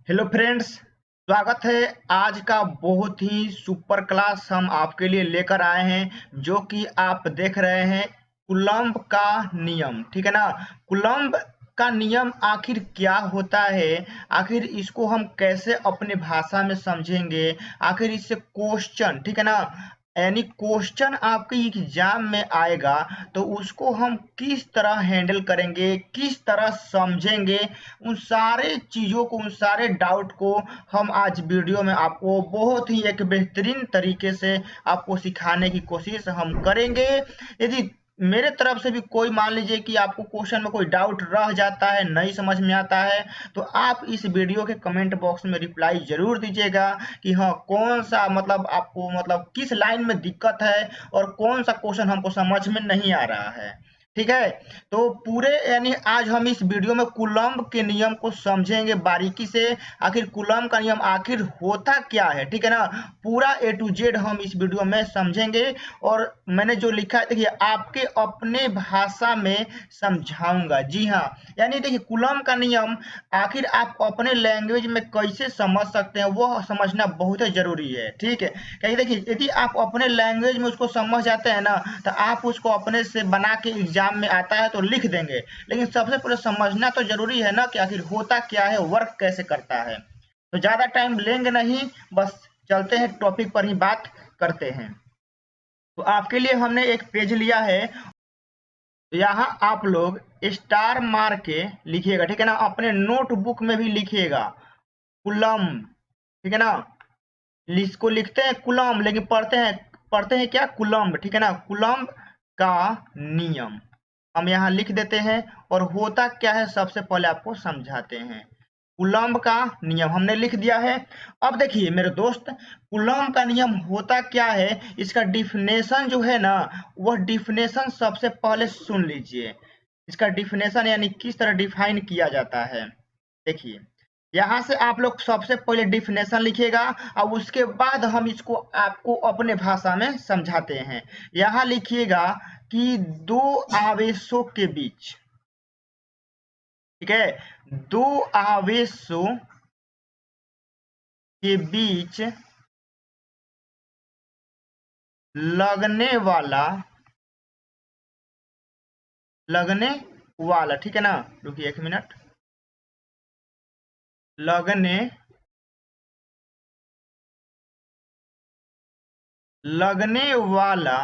Hello friends, स्वागत है। आज का बहुत ही सुपर क्लास हम आपके लिए लेकर आए हैं, जो कि आप देख रहे हैं कूलम्ब का नियम। ठीक है ना। कूलम्ब का नियम आखिर क्या होता है, आखिर इसको हम कैसे अपने भाषा में समझेंगे, आखिर इससे क्वेश्चन, ठीक है ना, यानी क्वेश्चन आपके एग्जाम में आएगा तो उसको हम किस तरह हैंडल करेंगे, किस तरह समझेंगे, उन सारे चीज़ों को, उन सारे डाउट को हम आज वीडियो में आपको बहुत ही एक बेहतरीन तरीके से आपको सिखाने की कोशिश हम करेंगे। यदि मेरे तरफ से भी कोई मान लीजिए कि आपको क्वेश्चन में कोई डाउट रह जाता है, नहीं समझ में आता है, तो आप इस वीडियो के कमेंट बॉक्स में रिप्लाई जरूर दीजिएगा कि हाँ, कौन सा मतलब आपको मतलब किस लाइन में दिक्कत है और कौन सा क्वेश्चन हमको समझ में नहीं आ रहा है। ठीक है। तो पूरे यानी आज हम इस वीडियो में कूलम्ब के नियम को समझेंगे बारीकी से। आखिर कूलम्ब का नियम आखिर होता क्या है, ठीक है ना। पूरा ए टू जेड हम इस वीडियो में समझेंगे। और मैंने जो लिखा है देखिए, आपके अपने भाषा में समझाऊंगा। जी हाँ, यानी देखिए कूलम्ब का नियम आखिर आप अपने लैंग्वेज में कैसे समझ सकते हैं, वो समझना बहुत ही जरूरी है। ठीक है, क्योंकि देखिए यदि आप अपने लैंग्वेज में उसको समझ जाते हैं ना, तो आप उसको अपने से बना के एग्जाम में आता है तो लिख देंगे। लेकिन सबसे पहले समझना तो जरूरी है ना कि आखिर होता क्या है, वर्क कैसे करता है। तो ज्यादा टाइम लेंगे नहीं, बस चलते हैं टॉपिक पर ही बात करते हैं। तो आपके लिए हमने एक पेज लिया है, तो यहाँ आप लोग स्टार मार के लिखिएगा। ठीक है ना, अपने नोटबुक में भी लिखिएगा कूलम्ब। ठीक है ना, इसको लिखते हैं कूलम्ब, लेकिन पढ़ते हैं क्या, कूलम्ब। ठीक है ना, कूलम्ब का नियम हम यहाँ लिख देते हैं। और होता क्या है सबसे पहले आपको समझाते हैं। कूलम्ब का नियम हमने लिख दिया है। अब देखिए मेरे दोस्त, कूलम्ब का नियम होता क्या है, इसका डिफिनेशन जो है ना, वह डिफिनेशन सबसे पहले सुन लीजिए। इसका डिफिनेशन यानी किस तरह डिफाइन किया जाता है। देखिए, यहाँ से आप लोग सबसे पहले डिफिनेशन लिखिएगा और उसके बाद हम इसको आपको अपने भाषा में समझाते हैं। यहाँ लिखिएगा कि दो आवेशों के बीच, ठीक है, दो आवेशों के बीच लगने वाला लगने वाला, ठीक है ना, रुकिए एक मिनट, लगने लगने वाला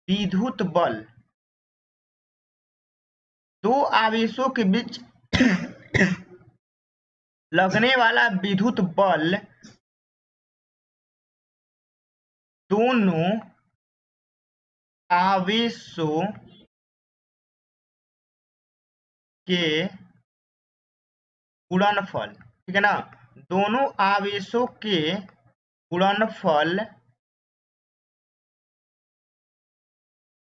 विद्युत बल, दो आवेशों के बीच लगने वाला विद्युत बल दोनों आवेशों के गुणनफल, ठीक है ना, दोनों आवेशों के गुणनफल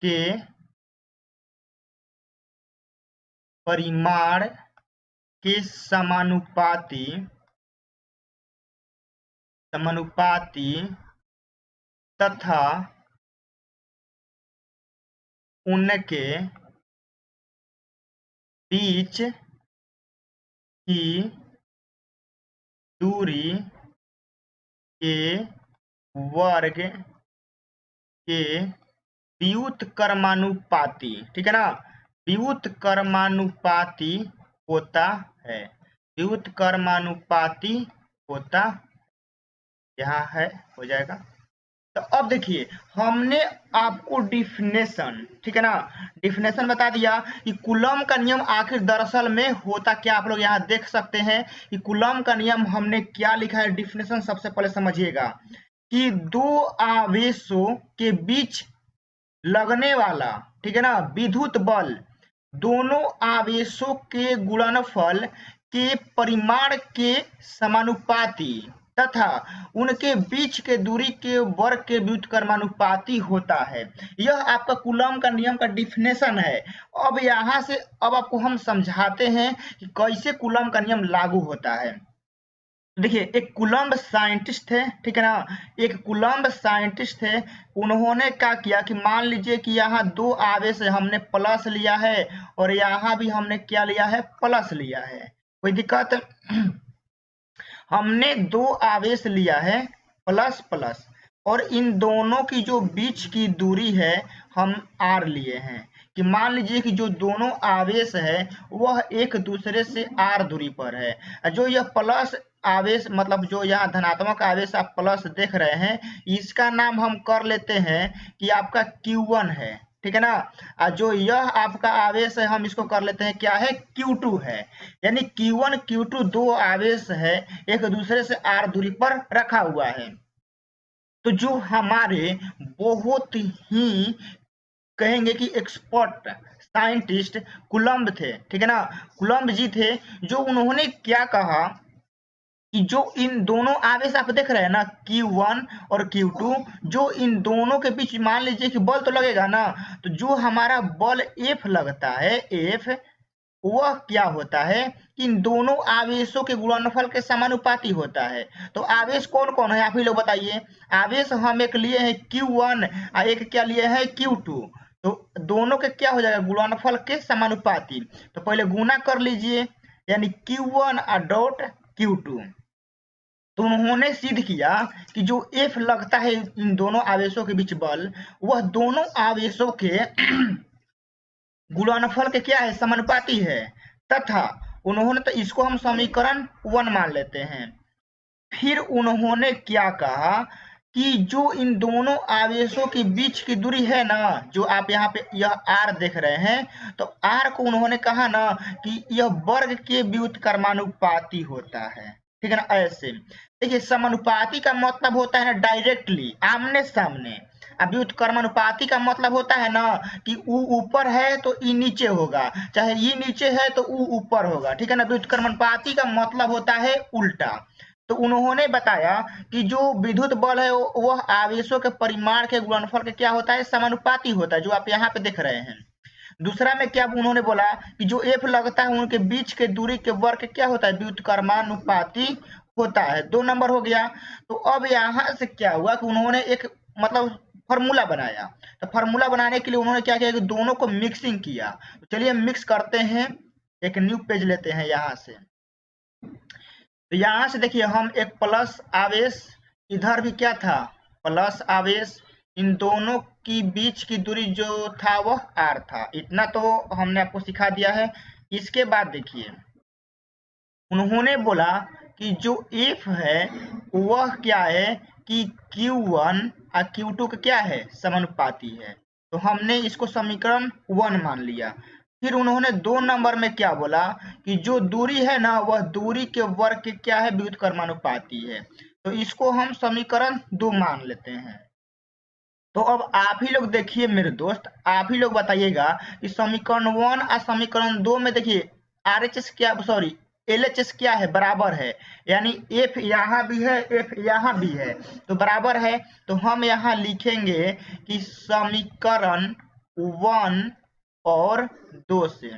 के परिमाण के समानुपाती तथा उनके बीच की दूरी के वर्ग के व्युत्क्रमानुपाती, ठीक है ना, व्युत्क्रमानुपाती होता है, व्युत्क्रमानुपाती होता, यहाँ है, हो जाएगा। तो अब देखिए, हमने आपको डिफिनेशन, ठीक है ना, डिफिनेशन बता दिया कि कूलम्ब का नियम आखिर दरअसल में होता क्या। आप लोग यहाँ देख सकते हैं कि कूलम्ब का नियम हमने क्या लिखा है। डिफिनेशन सबसे पहले समझिएगा कि दो आवेशों के बीच लगने वाला, ठीक है ना, विद्युत बल दोनों आवेशों के गुणनफल के परिमाण के समानुपाती तथा उनके बीच के दूरी के वर्ग के व्युत्क्रमानुपाती होता है। यह आपका कूलम्ब का नियम का डिफिनेशन है। अब यहाँ से अब आपको हम समझाते हैं कि कैसे कूलम्ब का नियम लागू होता है। देखिए एक कूलम्ब साइंटिस्ट थे, ठीक है ना, एक कूलम्ब साइंटिस्ट थे। उन्होंने क्या किया कि मान लीजिए कि यहाँ दो आवेश है, हमने प्लस लिया है और यहाँ भी हमने क्या लिया है, प्लस लिया है, कोई दिक्कत? हमने दो आवेश लिया है प्लस प्लस, और इन दोनों की जो बीच की दूरी है हम r लिए हैं, कि मान लीजिए कि जो दोनों आवेश है वह एक दूसरे से r दूरी पर है। जो यह प्लस आवेश मतलब जो यहाँ धनात्मक आवेश आप प्लस देख रहे हैं, इसका नाम हम कर लेते हैं कि आपका Q1 है, ठीक है ना। और जो यह आपका आवेश है हम इसको कर लेते हैं क्या है, Q2 है। यानी Q1 Q2 दो आवेश है, एक दूसरे से r दूरी पर रखा हुआ है। तो जो हमारे बहुत ही कहेंगे कि एक्सपर्ट साइंटिस्ट कूलम्ब थे, ठीक है ना, कूलम्ब जी थे, जो उन्होंने क्या कहा कि जो इन दोनों आवेश आप देख रहे हैं ना Q1 और Q2, जो इन दोनों के बीच मान लीजिए कि बल तो लगेगा ना, तो जो हमारा बल F लगता है, F वह क्या होता है कि इन दोनों आवेशों के गुणनफल के समानुपाती होता है। तो आवेश कौन कौन है आप ही लोग बताइए। आवेश हम एक लिए हैं Q1 और एक क्या लिए हैं Q2, तो दोनों के क्या हो जाएगा, गुणनफल के समानुपाती। तो पहले गुना कर लीजिए, यानी Q1 डॉट Q2। तो उन्होंने सिद्ध किया कि जो F लगता है इन दोनों आवेशों के बीच बल, वह दोनों आवेशों के गुणनफल के क्या है, समानुपाती है। तथा उन्होंने, तो इसको हम समीकरण 1 मान लेते हैं। फिर उन्होंने क्या कहा कि जो इन दोनों आवेशों के बीच की दूरी है ना, जो आप यहाँ पे यह r देख रहे हैं, तो r को उन्होंने कहा ना कि यह वर्ग के व्युत्क्रमानुपाती होता है, ठीक है ना। ऐसे देखिए समानुपाती का मतलब होता है ना डायरेक्टली आमने सामने, अब व्युत्क्रमानुपाती का मतलब होता है ना कि u ऊपर है तो ई नीचे होगा, चाहे ई नीचे है तो u ऊपर होगा, ठीक है ना। व्युत्क्रमानुपाती का मतलब होता है उल्टा। तो उन्होंने बताया कि जो विद्युत बल है वह आवेशों के परिमाण के गुणनफल के क्या होता है, समानुपाती होता है, जो आप यहाँ पे देख रहे हैं। दूसरा में क्या उन्होंने बोला कि जो F लगता है उनके बीच के दूरी के वर्ग क्या होता है, व्युत्क्रमानुपाती होता है। 2 नंबर हो गया। तो अब यहाँ से क्या हुआ कि उन्होंने एक मतलब फॉर्मूला बनाया। तो फॉर्मूला बनाने के लिए उन्होंने क्या किया कि दोनों को मिक्सिंग किया। तो चलिए मिक्स करते हैं, एक न्यू पेज लेते हैं यहाँ से। तो यहाँ से देखिए हम एक प्लस आवेश, इधर भी क्या था, प्लस आवेश, इन दोनों की बीच की दूरी जो था वह r था। इतना तो हमने आपको सिखा दिया है। इसके बाद देखिए उन्होंने बोला कि जो F है वह क्या है कि Q1 और Q2 का क्या है, समानुपाती है। तो हमने इसको समीकरण 1 मान लिया। फिर उन्होंने 2 नंबर में क्या बोला कि जो दूरी है ना वह दूरी के वर्ग के क्या है, व्युत्क्रमानुपाती है। तो इसको हम समीकरण 2 मान लेते हैं। तो अब आप ही लोग देखिए मेरे दोस्त, आप ही लोग बताइएगा कि समीकरण 1 और समीकरण 2 में देखिए RHS क्या, सॉरी LHS क्या है, बराबर है। यानी F यहाँ भी है, F यहाँ भी है, तो बराबर है। तो हम यहाँ लिखेंगे कि समीकरण 1 और 2 से,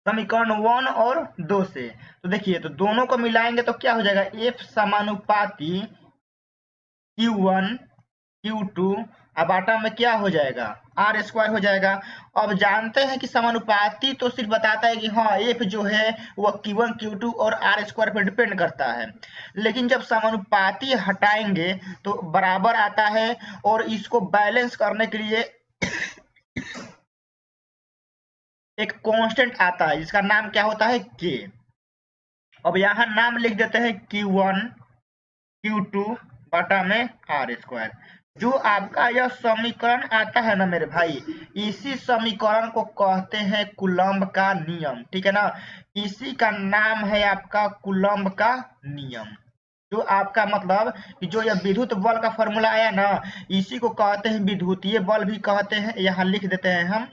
समीकरण 1 और 2 से, तो देखिए तो दोनों को मिलाएंगे तो क्या हो जाएगा, F समानुपाती Q1 Q2 अब बाटा में क्या हो जाएगा, आर स्क्वायर हो जाएगा। अब जानते हैं कि समानुपाती तो सिर्फ बताता है कि हाँ एफ जो है वह Q1 Q2 और आर स्क्वायर पर डिपेंड करता है, लेकिन जब समानुपाती हटाएंगे तो बराबर आता है। और इसको बैलेंस करने के लिए एक कांस्टेंट आता है जिसका नाम क्या होता है, के। अब यहाँ नाम लिख देते हैं Q1 Q2 बटा में आर स्क्वायर। जो आपका यह समीकरण आता है ना मेरे भाई, इसी समीकरण को कहते हैं कूलम्ब का नियम, ठीक है ना। इसी का नाम है आपका कूलम्ब का नियम। जो आपका मतलब कि जो यह विद्युत बल का फॉर्मूला आया ना, इसी को कहते हैं विद्युतीय बल भी कहते हैं। यहाँ लिख देते हैं हम,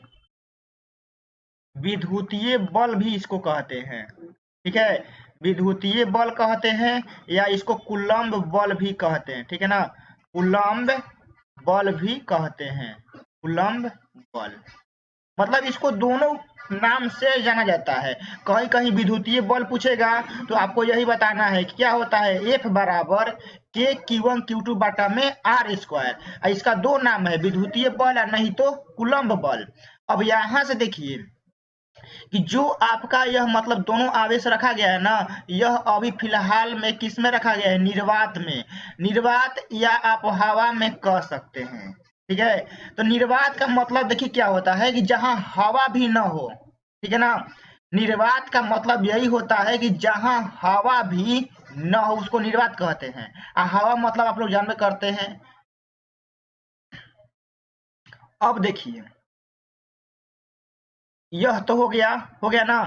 विद्युतीय बल भी इसको कहते हैं, ठीक है। विद्युतीय बल कहते हैं या इसको कूलम्ब बल भी कहते हैं, ठीक है ना। कूलम्ब बल भी कहते हैं, कूलम्ब बल। मतलब इसको दोनों नाम से जाना जाता है। कहीं कहीं विद्युतीय बल पूछेगा तो आपको यही बताना है कि क्या होता है, F बराबर के Q1 Q2 बाटा में R स्क्वायर। इसका दो नाम है, विद्युतीय बल या नहीं तो कूलम्ब बल। अब यहाँ से देखिए कि जो आपका यह मतलब दोनों आवेश रखा गया है ना, यह अभी फिलहाल में किस में रखा गया है, निर्वात में। निर्वात या आप हवा में कह सकते हैं, ठीक है। तो निर्वात का मतलब देखिए क्या होता है कि जहां हवा भी न हो, ठीक है ना। निर्वात का मतलब यही होता है कि जहां हवा भी न हो उसको निर्वात कहते हैं। हवा मतलब आप लोग जानते करते हैं। अब देखिए यह तो हो गया ना।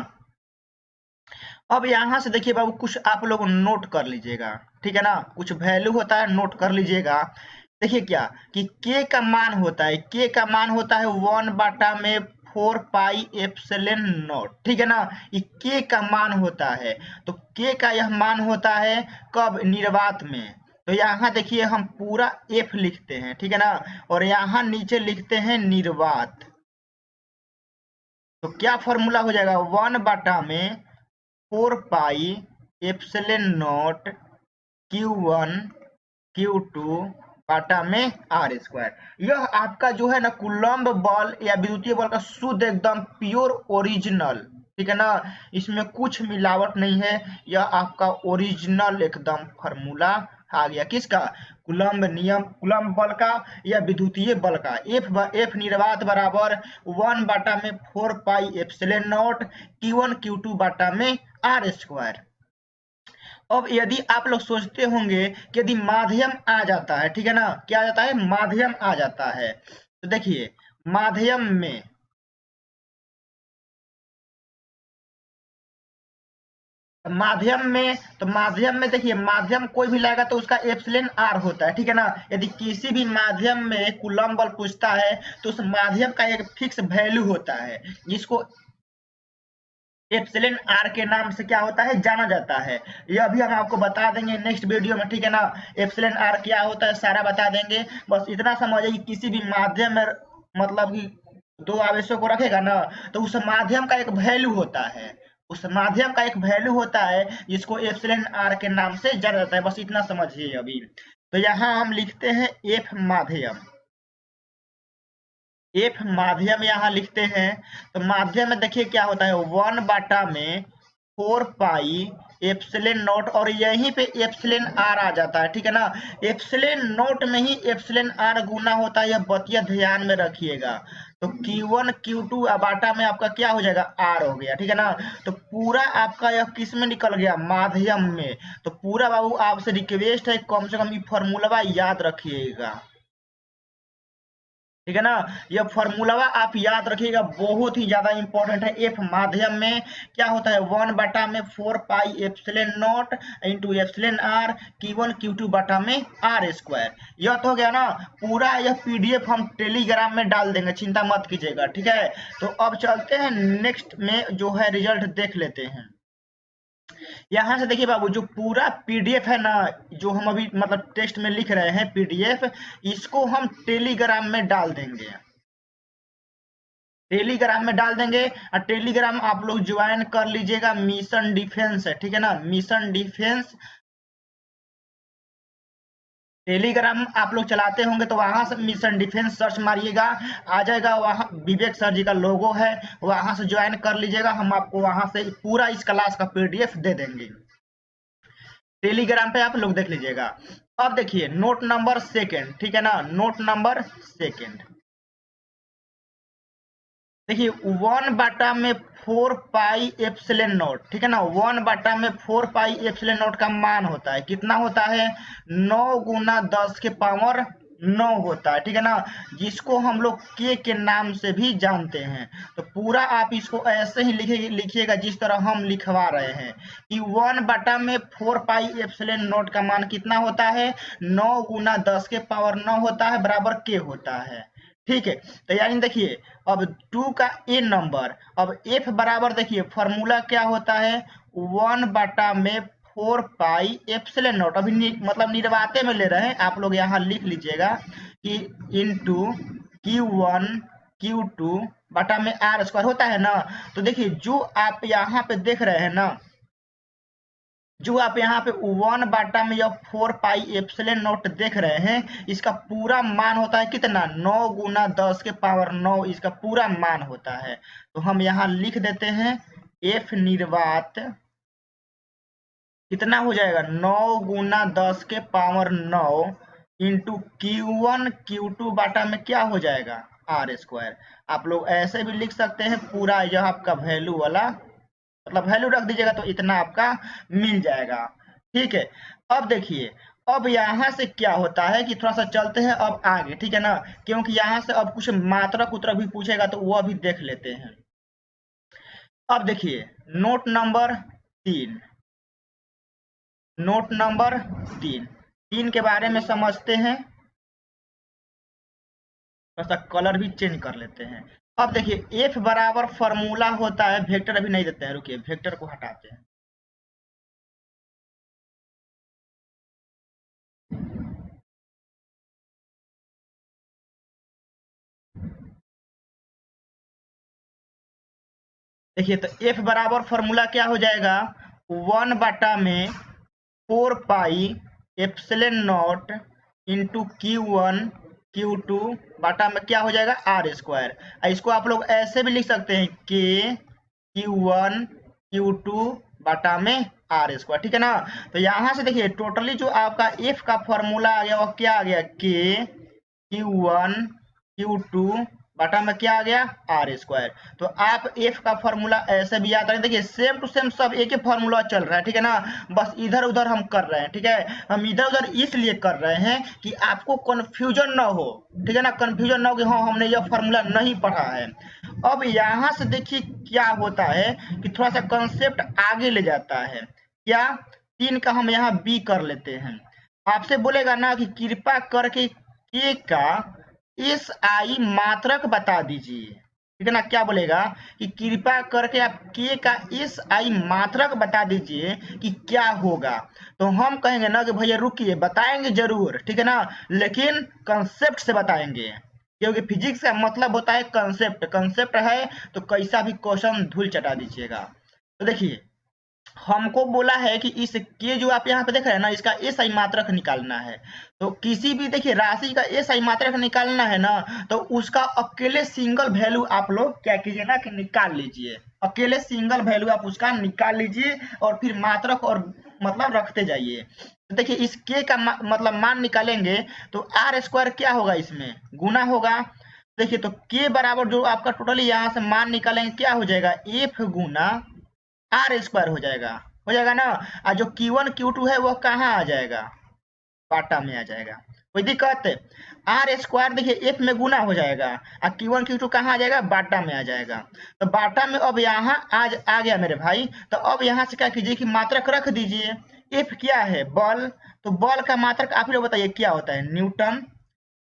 अब यहाँ से देखिए बाबू कुछ आप लोग नोट कर लीजिएगा, ठीक है ना। कुछ वैल्यू होता है, नोट कर लीजिएगा। देखिए क्या कि के का मान होता है, के का मान होता है 1 बाटा में 4 पाई एप्सिलॉन नॉट, ठीक है ना। ये के का मान होता है। तो के का यह मान होता है कब, निर्वात में। तो यहाँ देखिए हम पूरा एफ लिखते हैं, ठीक है ना, और यहाँ नीचे लिखते हैं निर्वात। तो क्या फॉर्मूला हो जाएगा, 1 बाटा में 4 pi epsilon not Q1 Q2 बाटा में R स्क्वायर। यह आपका जो है ना कूलम्ब बल या विद्युतीय बल का शुद्ध एकदम प्योर ओरिजिनल, ठीक है ना। इसमें कुछ मिलावट नहीं है, यह आपका ओरिजिनल एकदम फॉर्मूला आ गया किसका, कूलम्ब नियम, कूलम्ब बल का या विद्युतीय बल का। एफ निर्वात बराबर 1 बाटा में 4 pi epsilon not Q1 Q2 बाटा में R स्क्वायर। अब यदि आप लोग सोचते होंगे कि यदि माध्यम आ जाता है, ठीक है ना, क्या आ जाता है, माध्यम आ जाता है। तो देखिए माध्यम में, तो माध्यम में देखिए माध्यम कोई भी लाएगा तो उसका एप्सिलॉन आर होता है, ठीक है ना। यदि किसी भी माध्यम में कूलम्ब बल पूछता है तो उस माध्यम का एक फिक्स वैल्यू होता है जिसको एप्सिलॉन आर के नाम से क्या होता है, जाना जाता है। यह भी हम आपको बता देंगे नेक्स्ट वीडियो में, ठीक है ना। एप्सिलॉन आर क्या होता है सारा बता देंगे। बस इतना समझिए कि किसी भी माध्यम में मतलब कि दो आवेशों को रखेगा ना तो उस माध्यम का एक वैल्यू होता है, उस माध्यम का एक वैल्यू होता है जिसको एप्सिलॉन आर के नाम से जाना जाता है। बस इतना समझिए अभी। तो यहाँ हम लिखते हैं एफ माध्यम, एफ माध्यम यहाँ लिखते हैं। तो माध्यम में देखिए क्या होता है, 1 बाटा में 4 पाई एप्सिलॉन नॉट, और यहीं पे एप्सिलॉन आर आ जाता है, ठीक है ना। एप्सिलॉन नॉट में ही एप्सिलॉन आर गुना होता है, यह बतिया ध्यान में रखिएगा। तो Q1 Q2 बाटा में आपका क्या हो जाएगा, आर हो गया, ठीक है ना। तो पूरा आपका यह किस में निकल गया, माध्यम में। तो पूरा बाबू आपसे रिक्वेस्ट है कम से कम ये फॉर्मूला याद रखिएगा, ठीक है ना। यह फॉर्मूला आप याद रखिएगा, बहुत ही ज्यादा इंपॉर्टेंट है। एफ माध्यम में क्या होता है, 1 बाटा में 4 pi epsilon not into epsilon r Q1 Q2 बाटा में आर स्क्वायर। यह तो हो गया ना। पूरा यह पीडीएफ हम टेलीग्राम में डाल देंगे, चिंता मत कीजिएगा, ठीक है। तो अब चलते हैं नेक्स्ट में जो है रिजल्ट देख लेते हैं। यहाँ से देखिए बाबू जो पूरा पीडीएफ है ना, जो हम अभी मतलब टेक्स्ट में लिख रहे हैं पीडीएफ, इसको हम टेलीग्राम में डाल देंगे, टेलीग्राम में डाल देंगे। और टेलीग्राम आप लोग ज्वाइन कर लीजिएगा, मिशन डिफेंस है, ठीक है ना, मिशन डिफेंस। टेलीग्राम आप लोग चलाते होंगे तो वहां से मिशन डिफेंस सर्च मारिएगा, आ जाएगा। वहां विवेक सर जी का लोगो है, वहां से ज्वाइन कर लीजिएगा। हम आपको वहां से पूरा इस क्लास का पीडीएफ दे देंगे, टेलीग्राम पे आप लोग देख लीजिएगा। अब देखिए नोट नंबर सेकंड, ठीक है ना, नोट नंबर सेकंड देखिए 1 बाटा में 4 पाई एप्सिलॉन नॉट, ठीक है ना। 1 बाटा में 4 पाई एप्सिलॉन नॉट का मान होता है, कितना होता है, 9 गुना 10 के पावर 9 होता है, ठीक है ना, जिसको हम लोग के नाम से भी जानते हैं। तो पूरा आप इसको ऐसे ही लिखिएगा जिस तरह हम लिखवा रहे हैं कि 1 बाटा में 4 पाई एप्सिलॉन नॉट का मान कितना होता है, 9 गुना 10 के पावर 9 होता है, बराबर के होता है, ठीक है। तो यानी देखिए अब 2 का ए नंबर, अब एफ बराबर देखिए फॉर्मूला क्या होता है, 1 बाटा में 4 पाई एप्सिलॉन नॉट। अभी मतलब निर्वाते में ले रहे हैं, आप लोग यहाँ लिख लीजिएगा कि इनटू Q1 Q2 बटा में आर स्क्वायर होता है ना। तो देखिए जो आप यहाँ पे देख रहे हैं ना, जो आप यहाँ पे 1 बाटा में या 4 पाई एप्सिलॉन नॉट देख रहे हैं, इसका पूरा मान होता है कितना, 9 गुना 10 के पावर 9 इसका पूरा मान होता है। तो हम यहाँ लिख देते हैं एफ निर्वात कितना हो जाएगा, 9 गुना 10 के पावर 9 इंटू Q1 Q2 बाटा में क्या हो जाएगा, आर स्क्वायर। आप लोग ऐसे भी लिख सकते हैं, पूरा यह आपका वैल्यू वाला मतलब वैल्यू रख दीजिएगा तो इतना आपका मिल जाएगा। ठीक है, अब देखिए अब यहाँ से क्या होता है कि थोड़ा सा चलते हैं अब आगे, ठीक है ना, क्योंकि यहाँ से अब कुछ मात्रक उतरक भी पूछेगा तो वो भी देख लेते हैं। अब देखिए नोट नंबर 3, नोट नंबर 3 के बारे में समझते हैं। थोड़ा सा कलर भी चेंज कर लेते हैं। अब देखिए एफ बराबर फॉर्मूला होता है, वेक्टर अभी नहीं देते हैं, रुकिए वेक्टर को हटाते हैं। देखिए तो एफ बराबर फॉर्मूला क्या हो जाएगा, 1 बटा में 4 pi epsilon not into Q1 Q2 बटा में क्या हो जाएगा, आर स्क्वायर। इसको आप लोग ऐसे भी लिख सकते हैं के Q1 Q2 बटा में आर स्क्वायर, ठीक है ना। तो यहाँ से देखिए टोटली जो आपका एफ का फॉर्मूला आ गया वो क्या आ गया, के Q1 Q2 बटा में क्या आ गया, आर स्क्वायर। तो आप एफ का फॉर्मूला ऐसे भी याद रखें, देखिए सेम टू सेम सब एक ही फॉर्मूला चल रहा है, ठीक है ना, बस इधर उधर हम कर रहे हैं, ठीक है। हम इधर उधर इसलिए कर रहे हैं कि आपको कंफ्यूजन ना हो, ठीक है ना, कंफ्यूजन ना हो कि हाँ हमने यह फॉर्मूला नहीं पढ़ा है। अब यहाँ से देखिए क्या होता है कि थोड़ा सा कंसेप्ट आगे ले जाता है, क्या 3 का हम यहाँ बी कर लेते हैं। आपसे बोलेगा ना कि कृपया करके के का इस आई मात्रक बता दीजिए, ठीक है ना, क्या बोलेगा कि कृपया करके आप के का इस आई मात्रक बता दीजिए कि क्या होगा। तो हम कहेंगे ना कि भैया रुकिए बताएंगे जरूर, ठीक है ना, लेकिन कंसेप्ट से बताएंगे, क्योंकि फिजिक्स का मतलब होता है कंसेप्ट, कंसेप्ट है तो कैसा भी क्वेश्चन धूल चटा दीजिएगा। तो देखिए हमको बोला है कि इस के जो आप यहाँ पे देख रहे हैं ना, इसका एस आई मात्रक निकालना है। तो किसी भी देखिए राशि का एस आई मात्रक निकालना है ना, तो उसका अकेले सिंगल वैल्यू आप लोग क्या कीजिए ना कि निकाल लीजिए, अकेले सिंगल वैल्यू आप उसका निकाल लीजिए और फिर मात्रक और मतलब रखते जाइए। तो देखिए इस के का मतलब मान निकालेंगे तो आर स्क्वायर क्या होगा, इसमें गुना होगा। देखिए तो के बराबर जो आपका टोटली यहाँ से मान निकालेंगे क्या हो जाएगा, एफ गुना आर स्क्वायर हो जाएगा ना। और जो Q1 Q2 है वो कहाँ आ जाएगा, बाटा में आ जाएगा, कोई दिक्कत। आर स्क्वायर देखिए एफ में गुना हो जाएगा और Q1 Q2 कहाँ आ जाएगा, बाटा में आ जाएगा। तो बाटा में अब यहाँ आज आ गया मेरे भाई, तो अब यहाँ से क्या कीजिए कि मात्रक रख दीजिए। एफ क्या है, बल, तो बल का मात्रक आप लोग बताइए क्या होता है, न्यूटन।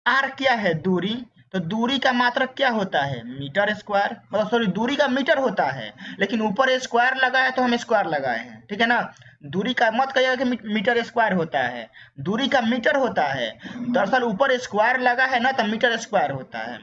आर क्या है, दूरी, तो दूरी का मात्रक क्या होता है, मीटर स्क्वायर, मतलब सॉरी दूरी का मीटर होता है, लेकिन ऊपर स्क्वायर लगा है तो हम स्क्वायर लगाए हैं, ठीक है ना। दूरी का मत कहिएगा कि मीटर स्क्वायर होता है, दूरी का मीटर होता है, दरअसल ऊपर स्क्वायर लगा है ना तो मीटर स्क्वायर होता है।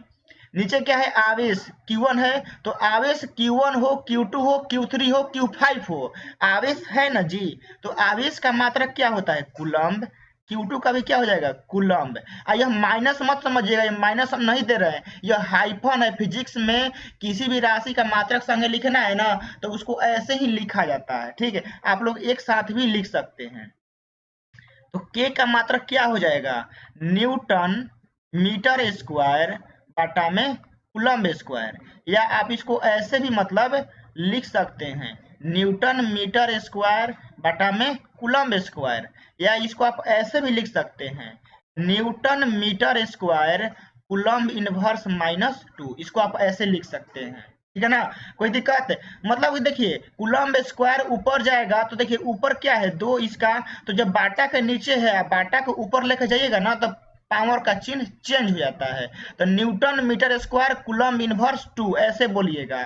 नीचे क्या है, आवेश Q1 है, तो आवेश Q1 हो Q2 हो Q3 हो Q5 हो, आवेश है ना जी, तो आवेश का मात्रक क्या होता है, कूलम्ब। Q2 का भी क्या हो जाएगा, कूलम्ब। यह माइनस मत समझिएगा, ये माइनस हम नहीं दे रहे हैं, यह हाइफन है। फिजिक्स में किसी भी राशि का मात्रक संगे लिखना है ना तो उसको ऐसे ही लिखा जाता है, ठीक है, आप लोग एक साथ भी लिख सकते हैं। तो के का मात्रक क्या हो जाएगा, न्यूटन मीटर स्क्वायर बटा में कूलम्ब स्क्वायर, या आप इसको ऐसे भी मतलब लिख सकते हैं, न्यूटन मीटर स्क्वायर बटा में कूलम्ब स्क्वायर, या इसको आप ऐसे भी लिख सकते हैं, newton meter square coulomb inverse -2, इसको आप ऐसे लिख सकते हैं, ठीक है ना, कोई दिक्कत। मतलब देखिए कूलम्ब स्क्वायर ऊपर जाएगा तो देखिए ऊपर क्या है, 2 इसका, तो जब बाटा के नीचे है बाटा को ऊपर लेकर जाइएगा ना तो पावर का चिन्ह चेंज हो जाता है। तो newton meter square coulomb inverse 2 ऐसे बोलिएगा,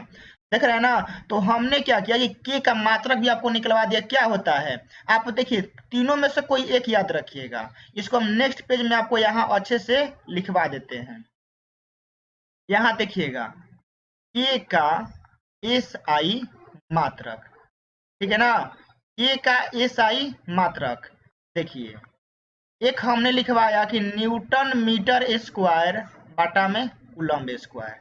देख रहे हैं ना। तो हमने क्या किया कि के का मात्रक भी आपको निकलवा दिया, क्या होता है, आप देखिए तीनों में से कोई एक याद रखिएगा, इसको हम नेक्स्ट पेज में आपको यहाँ अच्छे से लिखवा देते हैं। यहाँ देखिएगा के का एस आई मात्रक, ठीक है ना, के का एस आई मात्रक। देखिए एक हमने लिखवाया कि न्यूटन मीटर स्क्वायर बटा में कूलम्ब स्क्वायर,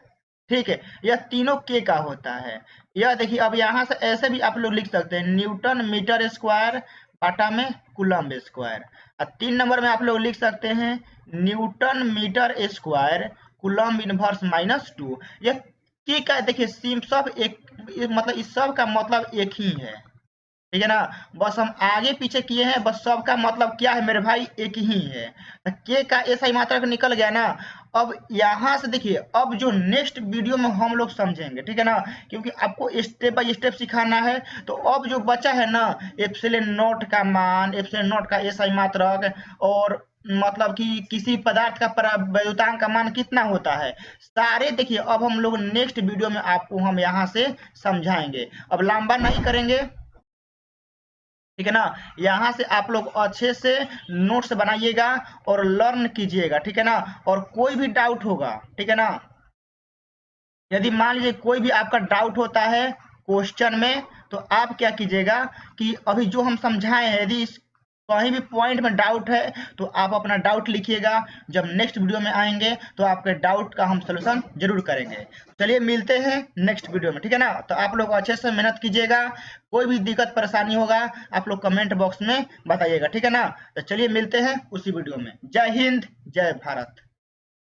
ठीक है, यह तीनों के का होता है। यह देखिए अब यहाँ से ऐसे भी आप लोग लिख सकते हैं न्यूटन मीटर स्क्वायर बटा में कूलम्ब स्क्वायर। और 3 नंबर में आप लोग लिख सकते हैं newton meter square coulomb inverse -2। यह के का देखिए सिम सब एक, मतलब इस सब का मतलब एक ही है, ठीक है ना, बस हम आगे पीछे किए हैं, बस सबका मतलब क्या है मेरे भाई, एक ही है। के का एसआई मात्रक निकल गया ना। अब यहाँ से देखिए अब जो नेक्स्ट वीडियो में हम लोग समझेंगे, ठीक है ना, क्योंकि आपको स्टेप बाय स्टेप सिखाना है। तो अब जो बचा है ना एप्सिलॉन नॉट का मान, एप्सिलॉन नॉट का एसआई मात्रक, और मतलब कि किसी पदार्थ का परावैद्युतांक का मान कितना होता है, सारे देखिए अब हम लोग नेक्स्ट वीडियो में आपको हम यहाँ से समझाएंगे। अब लंबा नहीं करेंगे, ठीक है ना, यहाँ से आप लोग अच्छे से नोट्स बनाइएगा और लर्न कीजिएगा, ठीक है ना। और कोई भी डाउट होगा, ठीक है ना, यदि मान लीजिए कोई भी आपका डाउट होता है क्वेश्चन में, तो आप क्या कीजिएगा कि अभी जो हम समझाए हैं, यदि कहीं भी पॉइंट में डाउट है तो आप अपना डाउट लिखिएगा। जब नेक्स्ट वीडियो में आएंगे तो आपके डाउट का हम सलूशन जरूर करेंगे। चलिए मिलते हैं नेक्स्ट वीडियो में, ठीक है ना। तो आप लोग अच्छे से मेहनत कीजिएगा, कोई भी दिक्कत परेशानी होगा आप लोग कमेंट बॉक्स में बताइएगा, ठीक है ना। तो चलिए मिलते हैं उसी वीडियो में। जय हिंद, जय भारत।